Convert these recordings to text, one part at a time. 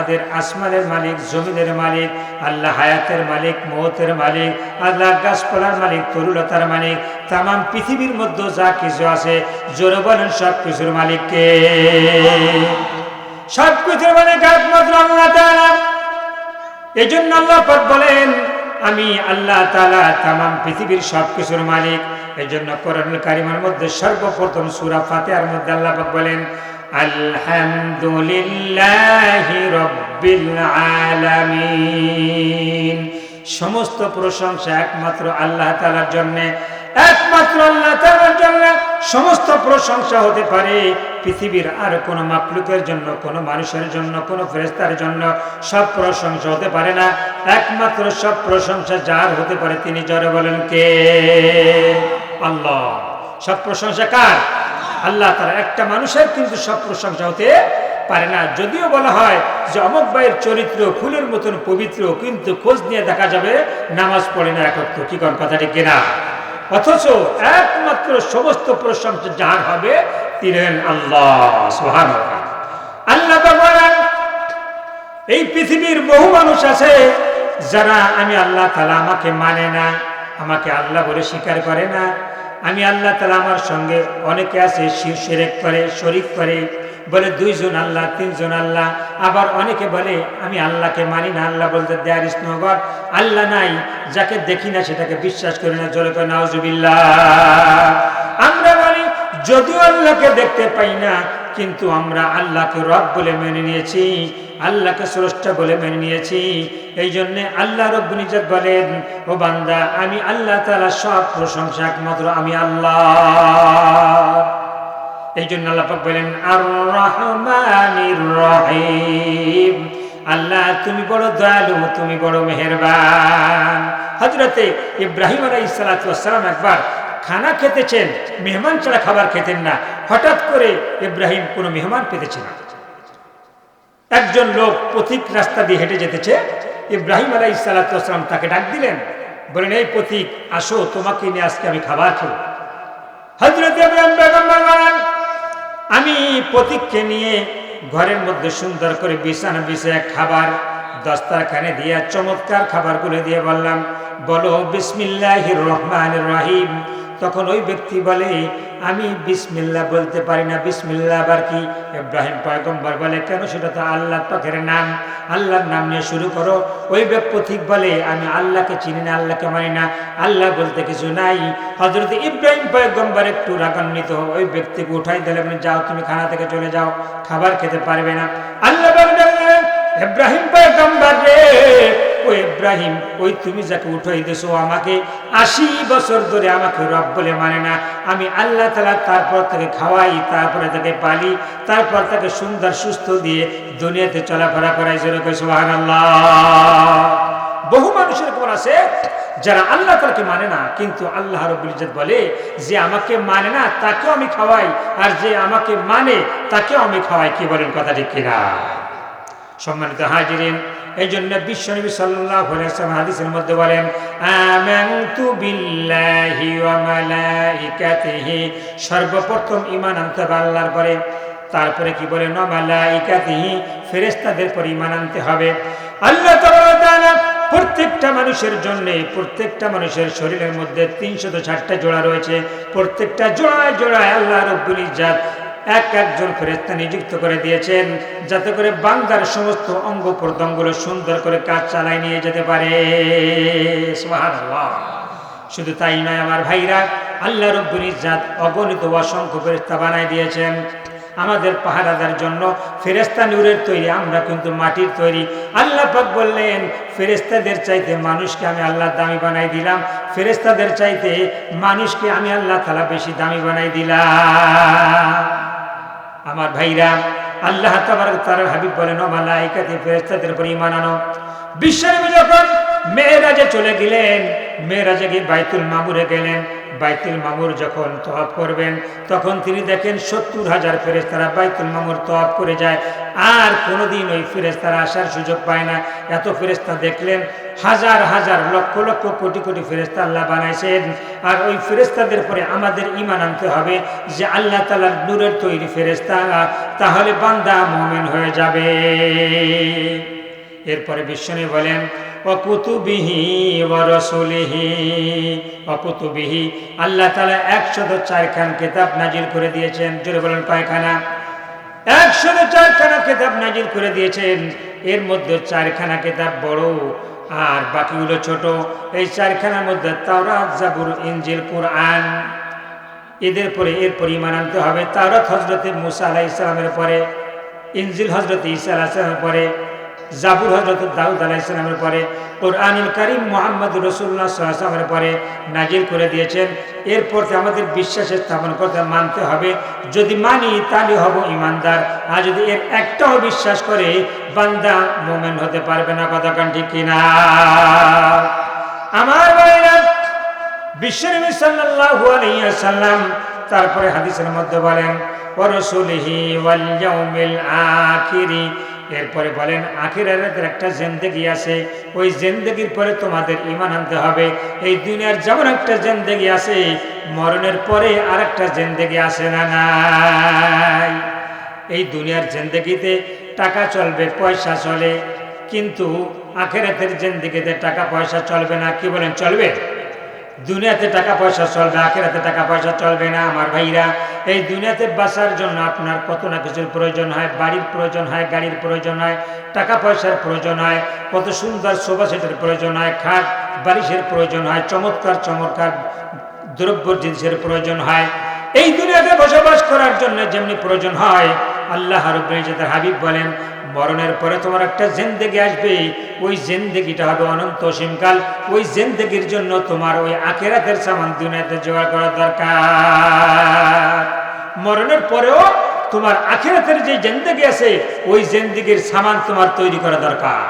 আমাদের আসমানের মালিক, জমিনের মালিক, আল্লাহ হায়াতের মালিক, মওতের মালিক, আল্লাহ গাছপালার মালিক, তরুলতার মালিক, তামাম পৃথিবীর মধ্যে যা কিছু আছে জোরে বলেন সব কিছুর মালিক কে? সব কিছুর মালিক একমাত্র আল্লাহ তাআলা। এই জন্য আল্লাহ পাক বলেন আমি আল্লাহ তাআলা তামাম পৃথিবীর সব কিছুর মালিক। এই জন্য কোরআনুল কারীমের মধ্যে সর্বপ্রথম সূরা ফাতিহার মধ্যে আল্লাহ পাক বলেন আলহামদুলিল্লাহি রাব্বিল আলামিন। সমস্ত প্রশংসা একমাত্র আল্লাহ তাআলার জন্য, একমাত্র আল্লাহ তাআলার জন্য সমস্ত প্রশংসা হতে পারে। পৃথিবীর আর কোনো মাখলুকের জন্য, কোনো মানুষের জন্য, কোনো ফেরেশতার জন্য সব প্রশংসা হতে পারে না। একমাত্র সব প্রশংসা যার হতে পারে তিনি জোরে বলেন কে? আল্লাহ। সব প্রশংসা কার? আল্লাহ তাআলা। একটা মানুষের কিন্তু সব প্রশংসা হতে পারে না। যদিও বলা হয় যে অমুক ভাইয়ের চরিত্র ফুলের মতন পবিত্র, কিন্তু খোঁজ নিয়ে দেখা যাবে নামাজ পড়ে না একত্র। কি কোন কথাটি কিনা? অথচ একমাত্র সমস্ত প্রশংসা যার হবে তিনি হলেন আল্লাহ সুবহানাল্লাহ। আল্লাহ বলেন এই পৃথিবীর বহু মানুষ আছে যারা আমি আল্লাহ তাআলা আমাকে মানে না, আমাকে আল্লাহ বলে স্বীকার করে না। আমি আল্লাহ তাআলা আমার সঙ্গে অনেকে আছে শিরক করে, শরীক করে, বলে দুইজন আল্লাহ, তিনজন আল্লাহ। আবার অনেকে বলে আমি আল্লাহকে মানি না, আল্লাহ বলতে দেয়ার ইজ নো গড, আল্লাহ নাই, যাকে দেখি না সেটাকে বিশ্বাস করি না। জোরে করে নাউজুবিল্লাহ। আমরা বলি যদিও আল্লাহকে দেখতে পাই না, কিন্তু আমরা আল্লাহকে রব বলে মেনে নিয়েছি, আল্লাহকে স্রষ্টা বলে মেনে নিয়েছি। এই জন্য আল্লাহ রব্বুল ইজ্জত বলেন ও বান্দা আমি আল্লাহ তাআলা সব প্রশংসা একমাত্র আমি আল্লাহ। এই জন্য আল্লাহ পাক বলেন আর রহমানির রহিম, আল্লাহ তুমি বড় দয়ালু, তুমি বড় মেহেরবান। হযরতে ইব্রাহিম আলাইহিস সালাতু ওয়াস সালাম একবার খানা খেতেছেন, মেহমান ছাড়া খাবার খেতেন না। হঠাৎ করে ইব্রাহিম কোনো মেহমান পেতেছেন না। একজন লোক পথিক রাস্তা দিয়ে হেঁটে যেতেছে, ইব্রাহিম আলাইহিস সালাতু ওয়াস সালাম তাকে ডাক দিলেন, বলেন এই পথিক আসো, তোমাকে নিয়ে আজকে আমি খাবার খাবো। হযরত ইব্রাহিম পয়গম্বর বলেন আমি পথিককে নিয়ে ঘরের মধ্যে সুন্দর করে বিছানা বিছিয়ে খাবার দস্তরখানে দিয়ে চমৎকার খাবারগুলো দিয়ে বললাম বলো বিসমিল্লাহির রহমানির রহিম। তখন ওই ব্যক্তি বলে আমি বিসমিল্লাহ বলতে পারি না। বিসমিল্লাহ আবার কি? ইব্রাহিম পয়গম্বর বলে কেন? সেটা তো আল্লাহ পাকের নাম, আল্লাহর নাম নিয়ে শুরু করো। ওই পথিক বলে আমি আল্লাহকে চিনি না, আল্লাহকে মানি না, আল্লাহ বলতে কিছু নাই। হযরত ইব্রাহিম পয়গম্বর একটু রাগান্বিত ওই ব্যক্তিকে উঠাই দিলেন, যাও তুমি খানা থেকে চলে যাও, খাবার খেতে পারবে না। আল্লাহ বললেন ইব্রাহিম পয়গম্বর রে, ও ইব্রাহিম ওই তুমি যাকে উঠাই দিয়েছো আমাকে 80 বছর ধরে আমাকে রব বলে মানে না, আমি আল্লাহ তাআলা তারপর তাকে খাওয়াই, তারপরে তাকে পালি, তারপর তাকে সুন্দর সুস্থ দিয়ে দুনিয়াতে চলাফেরা করাই। জোরে কই সুবহানাল্লাহ। বহু মানুষের খবর আছে যারা আল্লাহ তাআলাকে মানে না, কিন্তু আল্লাহ রাব্বুল ইজ্জত বলে যে আমাকে মানে না তাকেও আমি খাওয়াই, আর যে আমাকে মানে তাকেও আমি খাওয়াই। কি বলেন কথা ঠিক কিনা? সম্মানিত হাজিরিন, এই জন্য বিশ্বনবী সাল্লাল্লাহু আলাইহি ওয়াসাল্লাম হাদিসের মধ্যে বলেন আমানতু বিল্লাহি ওয়া মালাইকাতিহি, সর্বপ্রথম ঈমান আনতে হবে আল্লাহর পরে, তারপরে কি বলেন ওয়া মালাইকাতিহি, ফেরেশতাদের পরে ঈমান আনতে হবে। আল্লাহ তাআলা প্রত্যেকটা মানুষের জন্য, প্রত্যেকটা মানুষের শরীরের মধ্যে 360টা জোড়া রয়েছে। প্রত্যেকটা জোড়ায় জোড়ায় আল্লাহ রাব্বুল ইজ্জত একজন ফেরেশতা নিযুক্ত করে দিয়েছেন, যাতে করে বান্দার সমস্ত অঙ্গ প্রত্যঙ্গগুলো সুন্দর করে কাজ চালায় নিয়ে যেতে পারে। সুবহানাল্লাহ। শুধু তাই নয় আমার ভাইরা, আল্লাহ রাব্বুল ইজ্জত অগণিত অসংখ্য ফেরেশতা বানায় দিয়েছেন আমাদের পাহারাদার জন্য। ফেরেশতা নূরের তৈরি, আমরা কিন্তু মাটির তৈরি। আল্লাহ পাক বললেন ফেরেশতাদের চাইতে মানুষকে আমি আল্লাহ দামি বানাই দিলাম, ফেরেশতাদের চাইতে মানুষকে আমি আল্লাহ তাআলা বেশি দামি বানাই দিলাম। আমার ভাইরা, আল্লাহ তাআলার হাবিব বলেন ও মালায়েকাতি, ফেরেশতাদের উপর ঈমান আনো। বিশ্বনবী যখন মেরাজে চলে গেলেন, মেরাজে গিয়ে বাইতুল মামুরে গেলেন, বাইতুল মামুর যখন তওয়াফ করবেন তখন তিনি দেখেন 70,000 ফেরেশতারা বাইতুল মামুর তওয়াফ করে যায়, আর কোনোদিন ওই ফেরেশতারা আসার সুযোগ পায় না। এত ফেরেশতা দেখলেন, হাজার হাজার লক্ষ লক্ষ কোটি কোটি ফেরেশতা আল্লাহ বানাইছেন, আর ওই ফেরেশতাদের পরে আমাদের ঈমান আনতে হবে যে আল্লাহ তাআলার নূরের তৈরি ফেরেশতা, তাহলে বান্দা মুমিন হয়ে যাবে। এরপরে বিশ্বনবী বলেন ওয়াকুতুবিহি ওয়া রাসূলিহি, ওয়াকুতুবিহি আল্লাহ তাআলা 104 খান কিতাব নাজিল করে দিয়েছেন। জোরে বলেন কয়খানা? 104 খানা কিতাব নাজিল করে দিয়েছেন। এর মধ্যে 4 খানা কিতাব বড় আর বাকিগুলো ছোট। এই 4 খানার মধ্যে তাওরাত, জাবুর, ইনজিল, কুরআন, এরপর ঈমান আনতে হবে। তাওরাত হযরতে মুসা আলাইহিস সালামের পরে, ইনজিল হযরতে ঈসা আলাইহিস সালামের পরে, জাবুর হযরত দাউদ আলাইহিস সালামের পরে, কুরআনুল কারীম মুহাম্মদুর রাসূলুল্লাহ সাল্লাল্লাহু আলাইহি ওয়াসাল্লামের পরে নাজিল করে দিয়েছেন। এরপর আমাদের বিশ্বাস স্থাপন করতে মানতে হবে। যদি মানি তাহলে হব ঈমানদার, আর যদি এর একটাও বিশ্বাস করে বান্দা মুমিন হতে পারবে না। কথা কান ঠিক কিনা? আমার ভাইরা, বিশ্বনবী সাল্লাল্লাহু আলাইহি ওয়াসাল্লাম তারপরে হাদিসের মধ্যে বলেন ওয়া রাসূলিহি ওয়াল ইয়াউমিল আখিরি, এরপরে বলেন আখিরাতের একটা জিন্দেগি আছে, ওই জিন্দেগির পরে তোমাদের ঈমান আনতে হবে। এই দুনিয়ার যেমন একটা জিন্দেগি আছে, মরণের পরে আরেকটা জিন্দেগি আছে না নাই? এই দুনিয়ার জিন্দেগিতে টাকা চলবে, পয়সা চলে, কিন্তু আখিরাতের জিন্দেগিতে টাকা পয়সা চলবে না। কি বলেন, চলবে? দুনিয়াতে টাকা পয়সা চলবে, আখিরাতে টাকা পয়সা চলবে না। আমার ভাইরা, এই দুনিয়াতে বাঁচার জন্য আপনার কত না কিছুর প্রয়োজন হয়। বাড়ির প্রয়োজন হয়, গাড়ির প্রয়োজন হয়, টাকা পয়সার প্রয়োজন হয়, কত সুন্দর সোফা সেটের প্রয়োজন হয়, খাট বালিশের প্রয়োজন হয়, চমৎকার চমৎকার দ্রব্য জিনিসের প্রয়োজন হয়। এই দুনিয়াতে বসবাস করার জন্য যেমনি প্রয়োজন হয়, আল্লাহ রাব্বুল ইজ্জতের হাবিব বলেন মরণের পরে তোমার একটা জিন্দেগি আসবে, ওই জিন্দেগিটা হবে অনন্ত অসীমকাল। ওই জিন্দেগির জন্য তোমার ওই আখিরাতের সামান দুনিয়াতে জোগাড় করা দরকার। মরণের পরেও তোমার আখিরাতের যে জিন্দেগি আছে, ওই জিন্দেগির সামান তোমার তৈরি করা দরকার।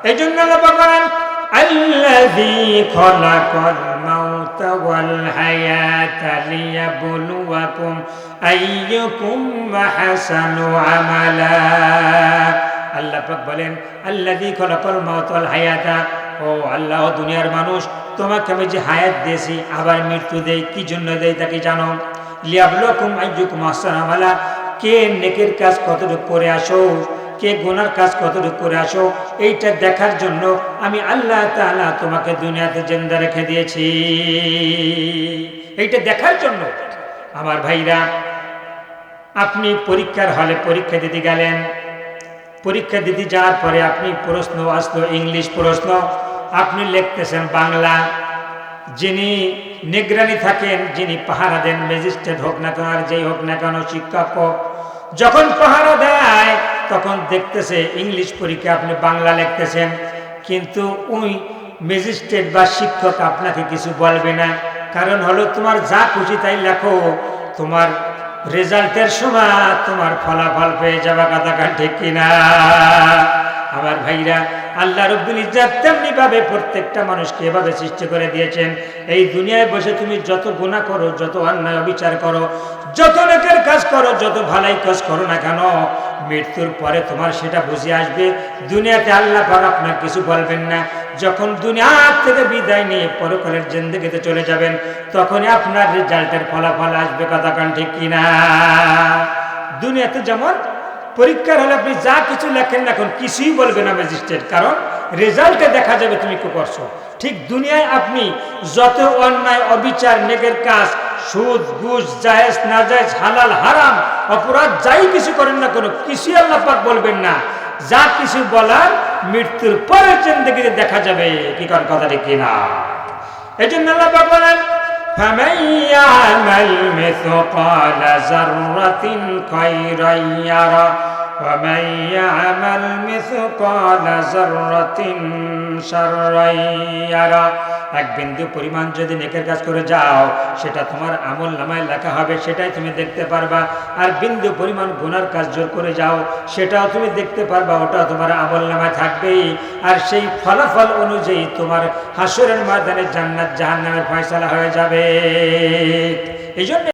এই জন্য আল্লাহ বলেন আল্লাযী খলাকাল মাউতা ওয়াল হায়াতা লিয়াবলুয়াকুম আইয়ুকুম আহসানু আমালা। আল্লাহ পাক বলেন আল্লাযী খলাকাল মাউতা ওয়াল হায়াতা, ও আল্লাহ দুনিয়ার মানুষ, তোমাকে আমি যে হায়াত দিয়েছি আবার মৃত্যু দেই, কি জন্য দেই তা কি জানো? লিয়াবলুয়াকুম আইয়ুকুম আহসানু আমালা, কে নেকের কাজ কতটুকু করে আসো, কে গুনার কাজ কতটুকু করে আসো, এইটা দেখার জন্য আমি আল্লাহ তাআলা তোমাকে দুনিয়াতে জিন্দা রেখে দিয়েছি, এইটা দেখার জন্য। আমার ভাইরা, আপনি পরীক্ষার হলে পরীক্ষা দিতে গেলেন, পরীক্ষা দিতে যাওয়ার পরে আপনি প্রশ্ন আসলো ইংলিশ প্রশ্ন, আপনি লিখতেছেন বাংলা। যিনি নিগরানি থাকেন, যিনি পাহারা দেন, ম্যাজিস্ট্রেট হোক না কেন আর যেই হোক না কেন, শিক্ষক হোক, যখন পাহারা দেয় তখন দেখতেছে ইংলিশ পরীক্ষা আপনি বাংলা লিখতেছেন, কিন্তু ওই ম্যাজিস্ট্রেট বা শিক্ষক আপনাকে কিছু বলবে না। কারণ হলো তোমার যা খুশি তাই লেখো, তোমার রেজাল্টের সময় তোমার ফলাফল পেয়ে যাবা। কথা কান ঠিক কিনা? আমার ভাইরা, আল্লাহ রাব্বুল ইজ্জত তেমনি ভাবে প্রত্যেকটা মানুষকে এভাবে সৃষ্টি করে দিয়েছেন। এই দুনিয়ায় বসে তুমি যত গুনাহ করো, যত অন্যায় অবিচার করো, যত নেকের কাজ করো, যত ভালাই কাজ করো না কেন, মৃত্যুর পরে তোমার সেটা বুঝে আসবে। দুনিয়াতে আল্লাহ পাক আপনার কিছু বলবেন না। যখন দুনিয়া থেকে বিদায় নিয়ে পরকালের জিন্দেগিতে চলে যাবেন, তখনই আপনার রেজাল্টের ফলাফল আসবে। কথা কান ঠিক কিনা? দুনিয়াতে যেমন পরীক্ষার হলে আপনি যা কিছু লেখেন না, এখন কিছুই বলবে না ম্যাজিস্ট্রেট, কারণ রেজাল্টে দেখা যাবে তুমি কি করছো। ঠিক দুনিয়ায় আপনি যত অন্যায় অবিচার নেকের কাজ, সুদ ঘুষ জায়েজ নাজায়েজ হালাল হারাম অপরাধ যাই কিছু করেন না কোনো, কিছুই আল্লাহ পাক বলবেন না। যা কিছু বলার মৃত্যুর পরের জিন্দেগিতে দেখা যাবে। কি কর কথা ঠিক কিনা? এই জন্য আল্লাহ পাক বলেন فَمَن يَعْمَلْ مِثْقَالَ ذَرَّةٍ خَيْرًا يَرَهُ وَمَن يَعْمَلْ مِثْقَالَ ذَرَّةٍ شَرًّا يَرَهُ। এক বিন্দু পরিমাণ যদি নেকের কাজ করে যাও, সেটা তোমার আমল নামায় লেখা হবে, সেটাই তুমি দেখতে পারবা। আর বিন্দু পরিমাণ গুনার কাজ জোর করে যাও, সেটাও তুমি দেখতে পারবা, ওটা তোমার আমল নামায় থাকবেই। আর সেই ফলাফল অনুযায়ী তোমার হাসরের ময়দানে জান্নাত জাহান্নামের ফয়সালা হয়ে যাবে। এই জন্য